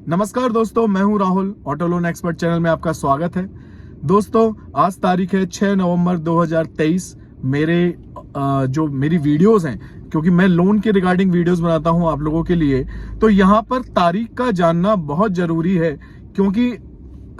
नमस्कार दोस्तों, मैं हूं Rahul. Auto loan expert channel में आपका स्वागत है। दोस्तों, आज तारीख है 6 नवंबर 2023। मेरी वीडियोस हैं, क्योंकि मैं लोन के रिगार्डिंग वीडियोस बनाता हूं आप लोगों के लिए, तो यहां पर तारीख का जानना बहुत जरूरी है, क्योंकि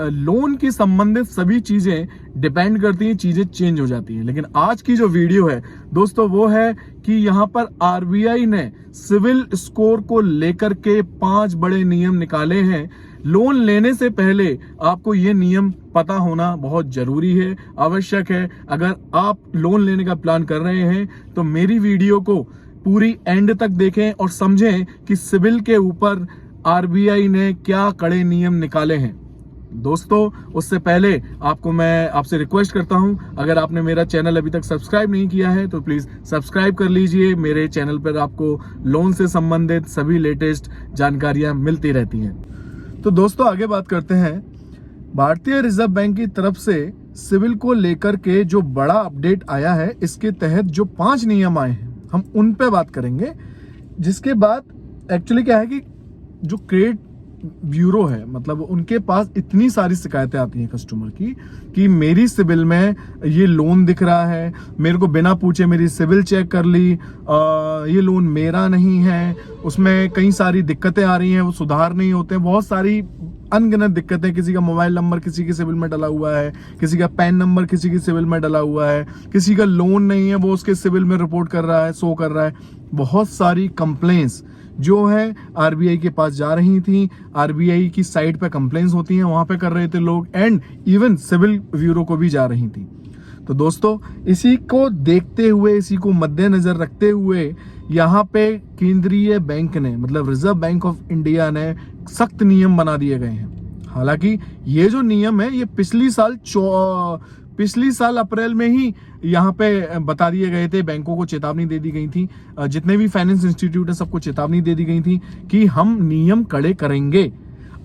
लोन की संबंधित सभी चीजें डिपेंड करती हैं, चीजें चेंज हो जाती हैं। लेकिन आज की जो वीडियो है दोस्तों, वो है कि यहां पर आरबीआई ने सिविल स्कोर को लेकर के 5 बड़े नियम निकाले हैं। लोन लेने से पहले आपको ये नियम पता होना बहुत जरूरी है, आवश्यक है। अगर आप लोन लेने का प्लान कर रहे हैं तो मेरी वीडियो को पूरी एंड तक देखें और समझें कि सिविल के ऊपर आरबीआई ने क्या कड़े नियम निकाले हैं। दोस्तों, उससे पहले मैं आपसे रिक्वेस्ट करता हूं, अगर आपने मेरा चैनल अभी तक सब्सक्राइब नहीं किया है तो प्लीज सब्सक्राइब कर लीजिए। मेरे चैनल पर आपको लोन से संबंधित सभी लेटेस्ट जानकारियां मिलती रहती हैं। तो दोस्तों, आगे बात करते हैं। भारतीय रिजर्व बैंक की तरफ से सिविल को लेकर के जो बड़ा अपडेट आया है, इसके तहत जो 5 नियम आए हैं, हम उन पे बात करेंगे। जिसके बाद एक्चुअली क्या है कि जो क्रेडिट ब्यूरो है, मतलब उनके पास इतनी सारी शिकायतें आती हैं कस्टमर की कि मेरी सिविल में ये लोन दिख रहा है, मेरे को बिना पूछे मेरी सिविल चेक कर ली, ये लोन मेरा नहीं है, उसमें कई सारी दिक्कतें आ रही हैं, वो सुधार नहीं होते हैं, बहुत सारी अनगिनत दिक्कतें। किसी का मोबाइल नंबर किसी की सिविल में डला हुआ है, किसी का पैन नंबर किसी की सिविल में डला हुआ है, किसी का लोन नहीं है, वो उसके सिविल में रिपोर्ट कर रहा है, शो कर रहा है। बहुत सारी कंप्लेंट्स जो है आरबीआई के पास जा रही थी। आरबीआई की साइट पे कंप्लेंट्स होती हैं, वहां पे कर रहे थे लोग, एंड इवन सिविल ब्यूरो को भी जा रही थी। तो दोस्तों, इसी को देखते हुए, इसी को मद्देनजर रखते हुए यहाँ पे केंद्रीय बैंक ने, मतलब रिजर्व बैंक ऑफ इंडिया ने सख्त नियम बना दिए गए हैं। हालांकि ये जो नियम है, ये पिछली साल अप्रैल में ही यहाँ पे बता दिए गए थे। बैंकों को चेतावनी दे दी गई थी, जितने भी फाइनेंस इंस्टीट्यूट है सबको चेतावनी दे दी गई थी कि हम नियम कड़े करेंगे।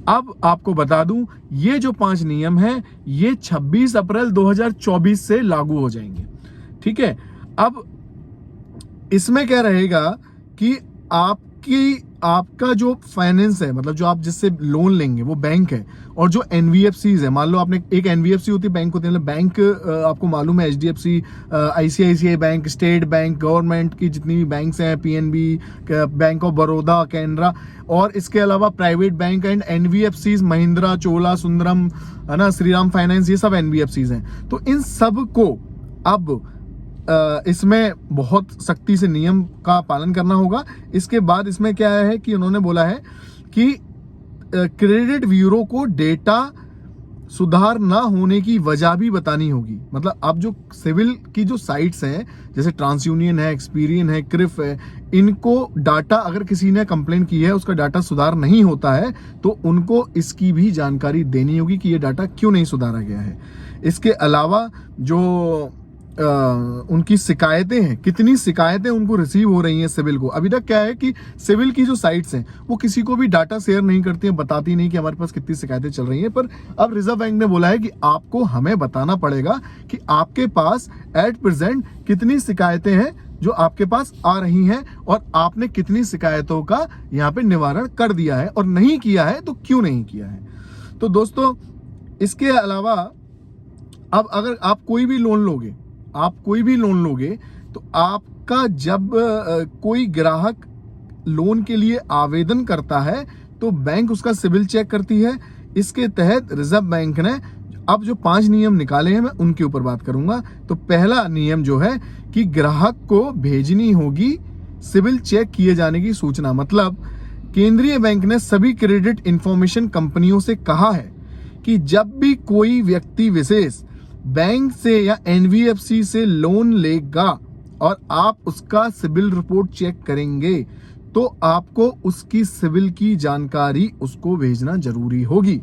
अब आपको बता दूं, ये जो 5 नियम हैं, ये 26 अप्रैल 2024 से लागू हो जाएंगे। ठीक है। अब इसमें क्या रहेगा कि आपका जो फाइनेंस है, मतलब जो आप जिससे लोन लेंगे वो बैंक है, और जो एनबीएफसीज है, मान लो आपने एक एनबीएफसी होती है, बैंक होती है, मतलब बैंक आपको मालूम है, HDFC, ICICI bank, state bank, government की जितनी भी बैंक्स हैं, PNB, bank of Baroda, Canara, और इसके अलावा private bank and NBFCs, Mahindra, Chola Sundaram, है ना, श्रीराम फाइनेंस, ये सब एनबीएफसीज हैं। तो इन सब को अब इसमें बहुत सख्ती से नियम का पालन करना होगा। इसके बाद इसमें क्या है कि उन्होंने बोला है कि क्रेडिट ब्यूरो को डेटा सुधार ना होने की वजह भी बतानी होगी। मतलब अब जो सिविल की जो साइट्स हैं, जैसे ट्रांस यूनियन है, एक्सपीरियन है, क्रिफ है, इनको डाटा, अगर किसी ने कंप्लेन की है, उसका डाटा सुधार नहीं होता है, तो उनको इसकी भी जानकारी देनी होगी कि ये डाटा क्यों नहीं सुधारा गया है। इसके अलावा जो उनकी शिकायतें हैं, कितनी शिकायतें उनको रिसीव हो रही हैं सिविल को। अभी तक क्या है कि सिविल की जो साइट्स हैं, वो किसी को भी डाटा शेयर नहीं करती हैं, बताती नहीं कि हमारे पास कितनी शिकायतें चल रही हैं। पर अब रिजर्व बैंक ने बोला है कि आपको हमें बताना पड़ेगा कि आपके पास एट प्रेजेंट कितनी शिकायतें हैं जो आपके पास आ रही हैं, और आपने कितनी शिकायतों का यहाँ पे निवारण कर दिया है, और नहीं किया है तो क्यों नहीं किया है। तो दोस्तों, इसके अलावा अब अगर आप कोई भी लोन लोगे, तो आपका जब कोई ग्राहक लोन के लिए आवेदन करता है, तो बैंक उसका सिविल चेक करती है। इसके तहत रिजर्व बैंक ने अब जो 5 नियम निकाले हैं, मैं उनके ऊपर बात करूंगा। तो पहला नियम जो है कि ग्राहक को भेजनी होगी सिविल चेक किए जाने की सूचना। मतलब केंद्रीय बैंक ने सभी क्रेडिट इंफॉर्मेशन कंपनियों से कहा है कि जब भी कोई व्यक्ति विशेष बैंक से या एनबीएफसी से लोन लेगा और आप उसका सिविल रिपोर्ट चेक करेंगे, तो आपको उसकी सिविल की जानकारी उसको भेजना जरूरी होगी।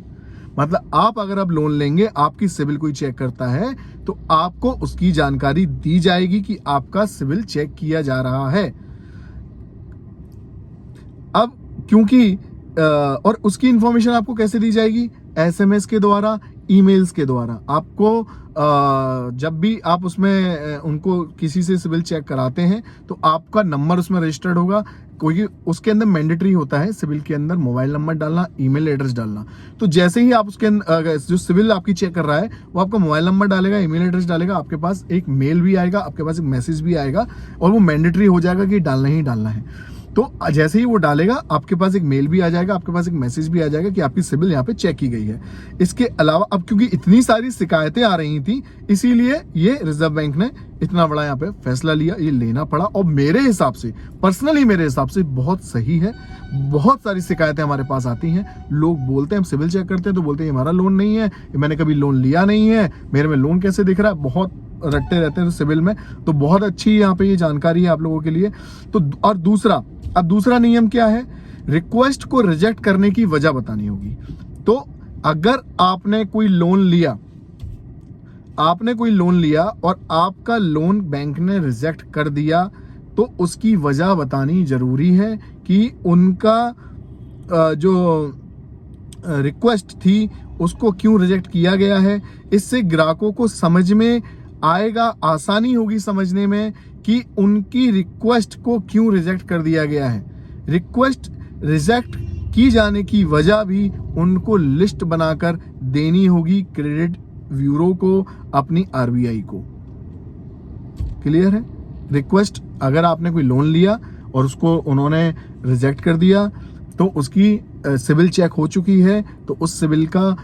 मतलब आप अगर अब लोन लेंगे, आपकी सिविल कोई चेक करता है, तो आपको उसकी जानकारी दी जाएगी कि आपका सिविल चेक किया जा रहा है। अब क्योंकि और उसकी इंफॉर्मेशन आपको कैसे दी जाएगी? एसएमएस के द्वारा, ईमेल्स के द्वारा। आपको जब भी आप उसमें उनको किसी से सिविल चेक कराते हैं, तो आपका नंबर उसमें रजिस्टर्ड होगा, कोई उसके अंदर मैंडेटरी होता है सिविल के अंदर मोबाइल नंबर डालना, ईमेल एड्रेस डालना। तो जैसे ही आप उसके अंदर जो सिविल आपकी चेक कर रहा है वो आपका मोबाइल नंबर डालेगा, ईमेल एड्रेस डालेगा, आपके पास एक मेल भी आएगा, आपके पास एक मैसेज भी आएगा और वो मैंडेटरी हो जाएगा कि डालना ही डालना है। तो जैसे ही वो डालेगा आपके पास एक मेल भी आ जाएगा, आपके पास एक मैसेज भी आ जाएगा कि आपकी सिविल यहाँ पे चेक की गई है। इसके अलावा अब क्योंकि इतनी सारी शिकायतें आ रही थी इसीलिए ये रिजर्व बैंक ने इतना बड़ा यहाँ पे फैसला लिया, ये लेना पड़ा। और मेरे हिसाब से, पर्सनली मेरे हिसाब से बहुत सही है। बहुत सारी शिकायतें हमारे पास आती हैं, लोग बोलते हैं हम सिविल चेक करते हैं तो बोलते हैं हमारा लोन नहीं है, मैंने कभी लोन लिया नहीं है, मेरे में लोन कैसे दिख रहा है, बहुत रटते रहते हैं सिविल में। तो बहुत अच्छी यहाँ पे ये जानकारी है आप लोगों के लिए। तो और दूसरा नियम क्या है, रिक्वेस्ट को रिजेक्ट करने की वजह बतानी होगी। तो अगर आपने कोई लोन लिया और आपका लोन बैंक ने रिजेक्ट कर दिया तो उसकी वजह बतानी जरूरी है कि उनका जो रिक्वेस्ट थी उसको क्यों रिजेक्ट किया गया है। इससे ग्राहकों को समझ में आएगा, आसानी होगी समझने में कि उनकी रिक्वेस्ट को क्यों रिजेक्ट कर दिया गया है। रिक्वेस्ट रिजेक्ट की जाने की वजह भी उनको लिस्ट बनाकर देनी होगी क्रेडिट ब्यूरो को, अपनी आरबीआई को। क्लियर है? रिक्वेस्ट, अगर आपने कोई लोन लिया और उसको उन्होंने रिजेक्ट कर दिया तो उसकी सिविल चेक हो चुकी है, तो उस सिविल का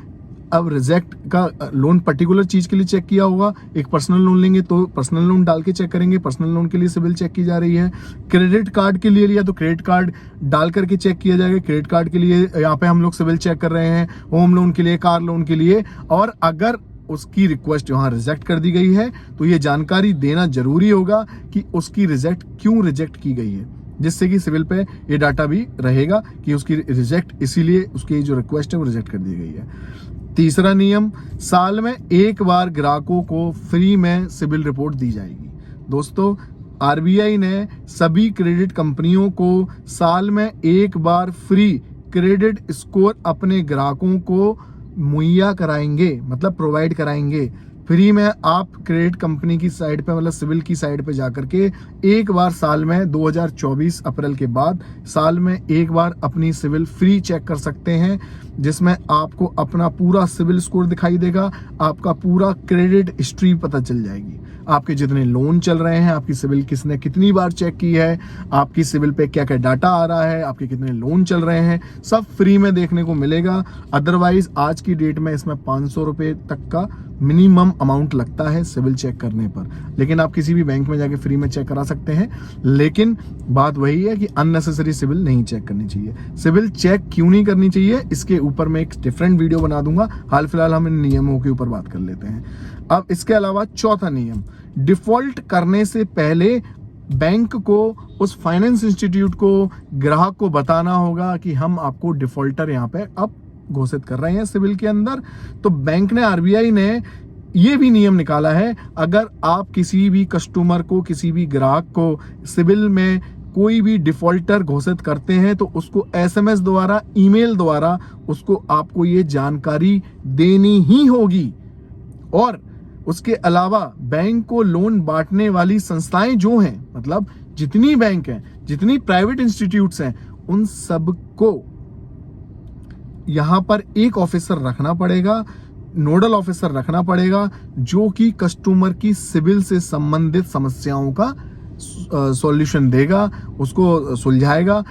अब रिजेक्ट का लोन पर्टिकुलर चीज के लिए चेक किया होगा। एक पर्सनल लोन लेंगे तो पर्सनल लोन डाल के चेक करेंगे, पर्सनल लोन के लिए सिविल चेक की जा रही है। क्रेडिट कार्ड के लिए लिया तो क्रेडिट कार्ड डाल करके चेक किया जाएगा, क्रेडिट कार्ड के लिए यहाँ पे हम लोग सिविल चेक कर रहे हैं। होम लोन के लिए, कार लोन के लिए। और अगर उसकी रिक्वेस्ट वहां रिजेक्ट कर दी गई है तो ये जानकारी देना जरूरी होगा कि उसकी क्यों रिजेक्ट की गई है, जिससे कि सिविल पे ये डाटा भी रहेगा कि उसकी रिजेक्ट इसीलिए उसकी जो रिक्वेस्ट है वो रिजेक्ट कर दी गई है। तीसरा नियम, साल में एक बार ग्राहकों को फ्री में सिविल रिपोर्ट दी जाएगी। दोस्तों, आरबीआई ने सभी क्रेडिट कंपनियों को साल में एक बार फ्री क्रेडिट स्कोर अपने ग्राहकों को मुहैया कराएंगे, मतलब प्रोवाइड कराएंगे। फ्री में आप क्रेडिट कंपनी की साइट पे, मतलब सिविल की साइट पे जाकर के एक बार साल में 2024 अप्रैल के बाद साल में एक बार अपनी सिविल फ्री चेक कर सकते हैं, जिसमें आपको अपना पूरा सिविल स्कोर दिखाई देगा, आपका पूरा क्रेडिट हिस्ट्री पता चल जाएगी, आपके जितने लोन चल रहे हैं, आपकी सिविल किसने कितनी बार चेक की है, आपकी सिविल पे क्या क्या डाटा आ रहा है, आपके कितने लोन चल रहे हैं, सब फ्री में देखने को मिलेगा। अदरवाइज आज की डेट में इसमें 500 रुपये तक का मिनिमम अमाउंट लगता है सिविल चेक करने पर, लेकिन आप किसी भी बैंक में जाके फ्री में चेक करा सकते हैं। लेकिन बात वही है कि अननेसेसरी सिविल नहीं चेक करनी चाहिए। सिविल चेक क्यों नहीं करनी चाहिए, इसके ऊपर मैं एक डिफरेंट वीडियो बना दूंगा। हाल फिलहाल हम इन नियमों के ऊपर बात कर लेते हैं। अब इसके अलावा चौथा नियम, डिफॉल्ट करने से पहले बैंक को, उस फाइनेंस इंस्टीट्यूट को, ग्राहक को बताना होगा कि हम आपको डिफॉल्टर यहाँ पे अब घोषित कर रहे हैं सिविल के अंदर। तो बैंक ने, आरबीआई ने ये भी नियम निकाला है, अगर आप किसी भी कस्टमर को, किसी भी ग्राहक को सिविल में कोई भी डिफॉल्टर घोषित करते हैं तो उसको एसएमएस द्वारा, ईमेल द्वारा उसको आपको ये जानकारी देनी ही होगी। और उसके अलावा बैंक को लोन बांटने वाली संस्थाएं जो हैं, मतलब जितनी बैंक हैं, जितनी प्राइवेट इंस्टीट्यूट्स हैं, उन सबको यहां पर एक ऑफिसर रखना पड़ेगा, नोडल ऑफिसर रखना पड़ेगा, जो कि कस्टमर की सिविल से संबंधित समस्याओं का सॉल्यूशन देगा, उसको सुलझाएगा।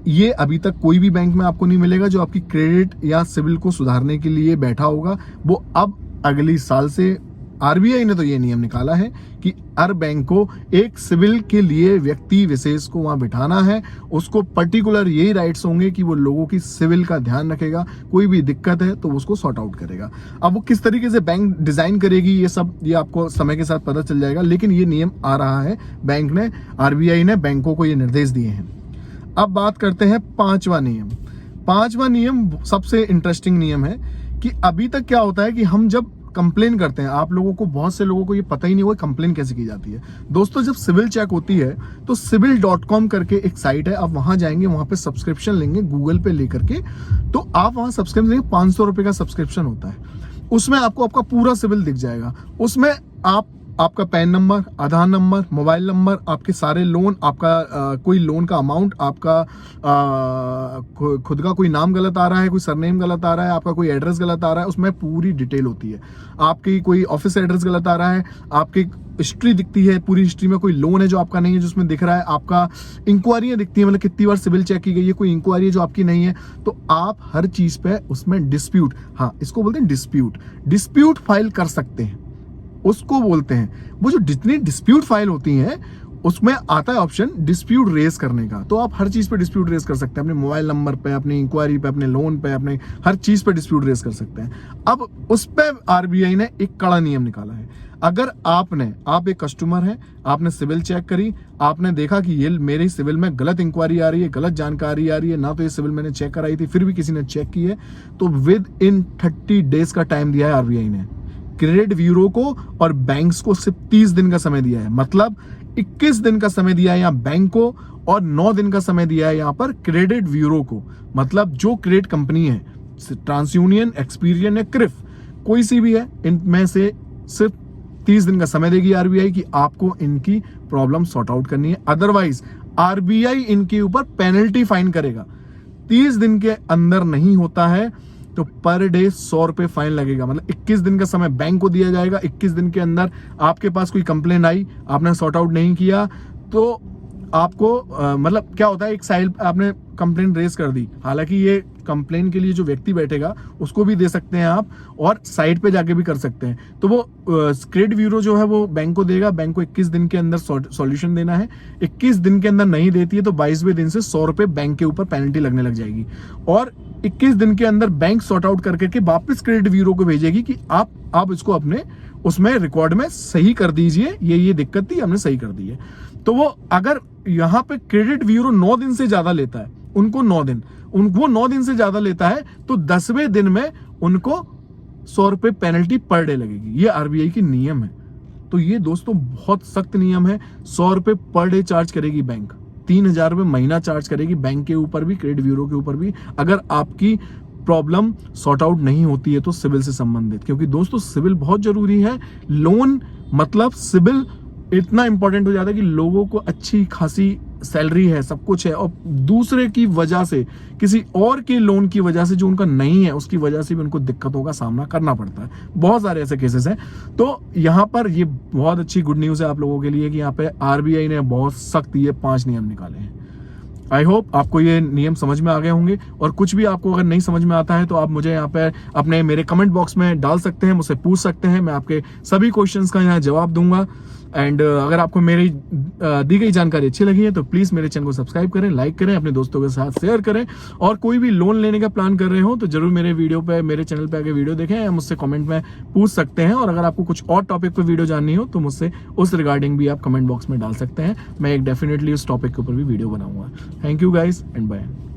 ये अभी तक कोई भी बैंक में आपको नहीं मिलेगा जो आपकी क्रेडिट या सिविल को सुधारने के लिए बैठा होगा। वो अब अगली साल से आरबीआई ने तो ये नियम निकाला है कि हर बैंक को एक सिविल के लिए व्यक्ति विशेष को वहां बिठाना है, उसको पर्टिकुलर यही राइट्स होंगे कि वो लोगों की सिविल का ध्यान रखेगा, कोई भी दिक्कत है तो उसको सॉर्ट आउट करेगा। अब वो किस तरीके से बैंक डिजाइन करेगी ये आपको समय के साथ पता चल जाएगा, लेकिन ये नियम आ रहा है, बैंक ने, आरबीआई ने बैंकों को ये निर्देश दिए हैं। अब बात करते हैं पांचवा नियम। पांचवा नियम सबसे इंटरेस्टिंग नियम है कि अभी तक क्या होता है कि हम जब कंप्लेन करते हैं, आप लोगों को, बहुत से लोगों को ये पता ही नहीं हुआ कंप्लेन कैसे की जाती है। दोस्तों, जब सिविल चेक होती है तो civil.com करके एक साइट है, आप वहां जाएंगे, वहां पे सब्सक्रिप्शन लेंगे गूगल पे लेकर के, तो आप वहां सब्सक्रिप्शन लेंगे, 500 रुपए का सब्सक्रिप्शन होता है। उसमें आपको आपका पूरा सिविल दिख जाएगा। उसमें आप आपका पैन नंबर, आधार नंबर, मोबाइल नंबर, आपके सारे लोन, आपका कोई लोन का अमाउंट, आपका खुद का कोई नाम गलत आ रहा है, कोई सरनेम गलत आ रहा है, आपका कोई एड्रेस गलत आ रहा है, उसमें पूरी डिटेल होती है। आपकी कोई ऑफिस एड्रेस गलत आ रहा है, आपकी हिस्ट्री दिखती है, पूरी हिस्ट्री में कोई लोन है जो आपका नहीं है जिसमें दिख रहा है, आपका इंक्वायरियां दिखती है, मतलब कितनी बार सिविल चेक की गई है, कोई इंक्वायरी है जो आपकी नहीं है, तो आप हर चीज पे उसमें डिस्प्यूट, हाँ इसको बोलते हैं डिस्प्यूट फाइल कर सकते हैं, उसको बोलते हैं। वो जो जितनी डिस्प्यूट फाइल होती हैं उसमें आता है ऑप्शन डिस्प्यूट रेज करने का, तो आप हर चीज पे डिस्प्यूट रेज कर सकते हैं, अपने मोबाइल नंबर पे, अपनी इंक्वायरी पे, अपने लोन पे, अपने हर चीज पे डिस्प्यूट रेज कर सकते हैं। अब उस पे आरबीआई ने एक कड़ा नियम निकाला है। अगर आप एक कस्टमर हैं, आपने सिविल चेक करी, आपने देखा कि ये मेरी सिविल में गलत इंक्वायरी आ रही है, गलत जानकारी आ रही है, ना तो ये सिविल मैंने चेक कराई थी, फिर भी किसी ने चेक की है, तो विद इन 30 डेज का टाइम दिया है आरबीआई ने क्रेडिट ब्यूरो को, और बैंक्स को सिर्फ 30 दिन का समय दिया है। मतलब 21 दिन का समय दिया है यहाँ बैंक को, और 9 दिन का समय दिया है यहाँ पर क्रेडिट ब्यूरो को। मतलब जो क्रेडिट कंपनी है, ट्रांसयूनियन, एक्सपीरियन या क्रिफ, कोई सी भी है, इनमें से सिर्फ 30 दिन का समय देगी आरबीआई कि आपको इनकी प्रॉब्लम सॉर्ट आउट करनी है। अदरवाइज आरबीआई इनके ऊपर पेनल्टी फाइन करेगा। 30 दिन के अंदर नहीं होता है तो पर डे 100 रुपए फाइन लगेगा। मतलब 21 दिन का समय बैंक को दिया जाएगा, 21 दिन के अंदर आपके पास कोई कंप्लेन आई, आपने सॉर्ट आउट नहीं किया, तो आपको मतलब क्या होता है, एक साइड आपने कंप्लेन रेज कर दी, हालांकि ये कंप्लेन के लिए जो व्यक्ति बैठेगा उसको भी दे सकते हैं आप, और साइट पे जाके भी कर सकते हैं। तो वो क्रेडिट ब्यूरो जो है वो बैंक को देगा, बैंक को 21 दिन के अंदर सॉल्यूशन देना है। 21 दिन के अंदर नहीं देती है तो 22वें दिन से 100 रुपए बैंक के ऊपर पेनल्टी लगने लग जाएगी, और 21 दिन के अंदर बैंक सॉर्ट आउट करके वापस क्रेडिट ब्यूरो को भेजेगी कि आप इसको अपने उसमें रिकॉर्ड में सही कर दीजिए, ये दिक्कत थी, हमने सही कर दी है। तो वो अगर यहाँ पे क्रेडिट ब्यूरो 9 दिन से ज्यादा लेता है, उनको 9 दिन से ज्यादा लेता है, तो 10वें दिन में उनको 100 रुपए पेनल्टी पर डे लगेगी। ये आरबीआई की नियम है। तो ये दोस्तों बहुत सख्त नियम है। 100 रुपए पर डे चार्ज करेगी बैंक, 3000 रुपए महीना चार्ज करेगी बैंक के ऊपर भी, क्रेडिट ब्यूरो के ऊपर भी, अगर आपकी प्रॉब्लम सॉर्ट आउट नहीं होती है तो सिविल से संबंधित। क्योंकि दोस्तों सिविल बहुत जरूरी है। लोन मतलब सिविल इतना इंपॉर्टेंट हो जाता है कि लोगों को अच्छी खासी सैलरी है, सब कुछ है, और दूसरे की वजह से, किसी और के लोन की वजह से जो उनका नहीं है, उसकी वजह से भी उनको दिक्कतों का सामना करना पड़ता है। बहुत सारे ऐसे केसेस हैं। तो यहाँ पर ये बहुत अच्छी गुड न्यूज है आप लोगों के लिए कि यहाँ पे आरबीआई ने बहुत सख्त ये 5 नियम निकाले हैं। आई होप आपको ये नियम समझ में आ गए होंगे, और कुछ भी आपको अगर नहीं समझ में आता है तो आप मुझे यहाँ पे अपने मेरे कमेंट बॉक्स में डाल सकते हैं, मुझसे पूछ सकते हैं, मैं आपके सभी क्वेश्चंस का यहाँ जवाब दूंगा। एंड अगर आपको मेरी दी गई जानकारी अच्छी लगी है तो प्लीज मेरे चैनल को सब्सक्राइब करें, लाइक करें, अपने दोस्तों के साथ शेयर करें, और कोई भी लोन लेने का प्लान कर रहे हो तो जरूर मेरे वीडियो पे, मेरे चैनल पे आके वीडियो देखें, या मुझसे कमेंट में पूछ सकते हैं। और अगर आपको कुछ और टॉपिक पे वीडियो जाननी हो तो मुझसे उस रिगार्डिंग भी आप कमेंट बॉक्स में डाल सकते हैं। मैं एक डेफिनेटली उस टॉपिक के ऊपर भी वीडियो बनाऊंगा। Thank you guys and bye.